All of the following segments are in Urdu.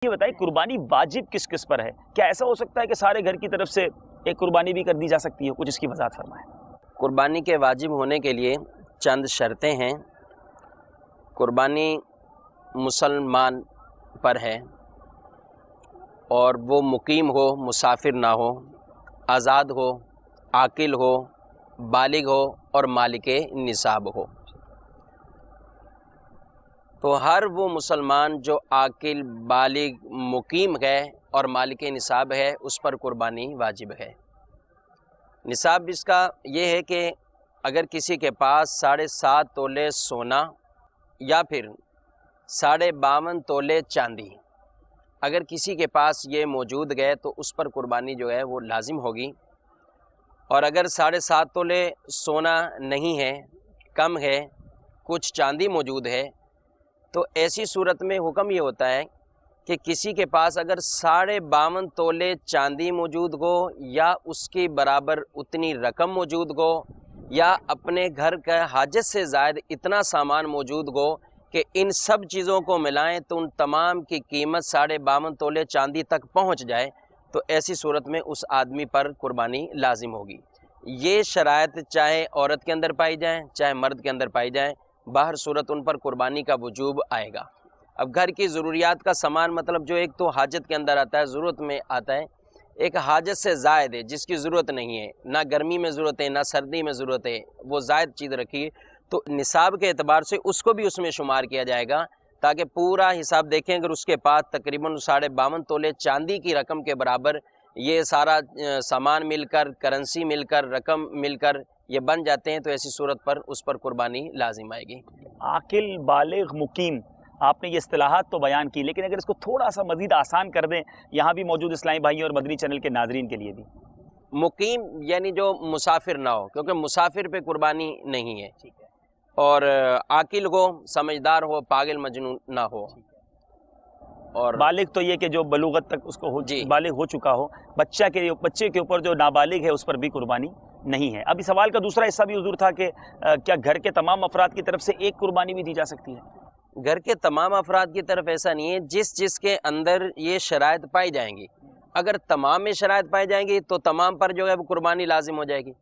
یہ بتائیں قربانی واجب کس کس پر ہے؟ کیا ایسا ہو سکتا ہے کہ سارے گھر کی طرف سے ایک قربانی بھی کر دی جا سکتی ہے؟ کچھ اس کی وضاحت فرمائیں۔ قربانی کے واجب ہونے کے لیے چند شرطیں ہیں۔ قربانی مسلمان پر ہے اور وہ مقیم ہو، مسافر نہ ہو، آزاد ہو، عاقل ہو، بالغ ہو اور مالک نصاب ہو۔ تو ہر وہ مسلمان جو عاقل، بالغ، مقیم ہے اور مالک نصاب ہے اس پر قربانی واجب ہے۔ نصاب اس کا یہ ہے کہ اگر کسی کے پاس 7.5 تولے سونا یا پھر 52.5 تولے چاندی اگر کسی کے پاس یہ موجود گئے تو اس پر قربانی جو ہے وہ لازم ہوگی۔ اور اگر 7.5 تولے سونا نہیں ہے، کم ہے، کچھ چاندی موجود ہے، تو ایسی صورت میں حکم یہ ہوتا ہے کہ کسی کے پاس اگر 52.5 تولے چاندی موجود ہو یا اس کی برابر اتنی رقم موجود ہو یا اپنے گھر کا حاجت سے زائد اتنا سامان موجود ہو کہ ان سب چیزوں کو ملائیں تو ان تمام کی قیمت 52.5 تولے چاندی تک پہنچ جائے، تو ایسی صورت میں اس آدمی پر قربانی لازم ہوگی۔ یہ شرائط چاہے عورت کے اندر پائی جائیں چاہے مرد کے اندر پائی جائیں، باہر صورت ان پر قربانی کا وجوب آئے گا۔ اب گھر کی ضروریات کا سامان مطلب جو ایک تو حاجت کے اندر آتا ہے، ضرورت میں آتا ہے، ایک حاجت سے زائد ہے جس کی ضرورت نہیں ہے، نہ گرمی میں ضرورت ہے نہ سردی میں ضرورت ہے، وہ زائد چیز رکھی، تو نصاب کے اعتبار سے اس کو بھی اس میں شمار کیا جائے گا تاکہ پورا حساب دیکھیں۔ اگر اس کے پاس تقریباً 52.5 تولے چاندی کی رقم کے برابر یہ سارا سامان مل کر، کرنسی مل کر، رقم مل کر یہ بن جاتے ہیں تو ایسی صورت پر اس پر قربانی لازم آئے گی۔ عاقل، بالغ، مقیم، آپ نے یہ اصطلاحات تو بیان کی، لیکن اگر اس کو تھوڑا سا مزید آسان کر دیں یہاں بھی موجود اسلامی بھائیوں اور مدنی چینل کے ناظرین کے لیے بھی۔ مقیم یعنی جو مسافر نہ ہو، کیونکہ مسافر پہ قربانی نہیں ہے، اور عاقل ہو، سمجھدار ہو، پاگل مجنون نہ ہو، اور بالغ تو یہ کہ جو بلوغت تک اس کو بالغ ہو چکا ہو۔ بچے کے اوپر جو نابالغ ہے اس پر بھی قربانی نہیں ہے۔ اب اس سوال کا دوسرا حصہ بھی حضور تھا کہ کیا گھر کے تمام افراد کی طرف سے ایک قربانی بھی دی جا سکتی ہے؟ گھر کے تمام افراد کی طرف ایسا نہیں ہے، جس کے اندر یہ شرائط پائی جائیں گی، اگر تمام میں شرائط پائی جائیں گی تو تمام پر جو ہے وہ قربانی لازم ہو جائے گی،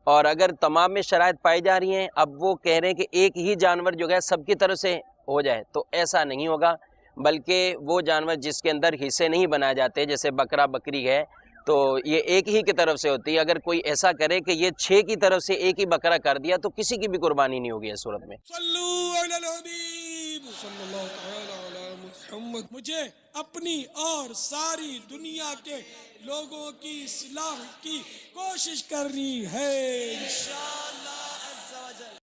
اور اگر تمام میں شرائط پائی جا رہی ہیں، اب وہ کہہ رہے ہیں کہ ایک ہی جانور جو ہے سب کی طرف سے ہو جائے، تو ایسا نہیں ہوگا، بلکہ وہ جانور جس کے اندر حصے نہیں بنائے جاتے جیسے بکرا بکری ہے تو یہ ایک ہی کی طرف سے ہوتی ہے۔ اگر کوئی ایسا کرے کہ یہ 6 کی طرف سے ایک ہی بکرا کر دیا تو کسی کی بھی قربانی نہیں ہوگی اس صورت میں۔ صلو علی الحبیب صلی اللہ تعالی علی محمد۔ مجھے اپنی اور ساری دنیا کے لوگوں کی اصلاح کی کوشش کرنی ہے۔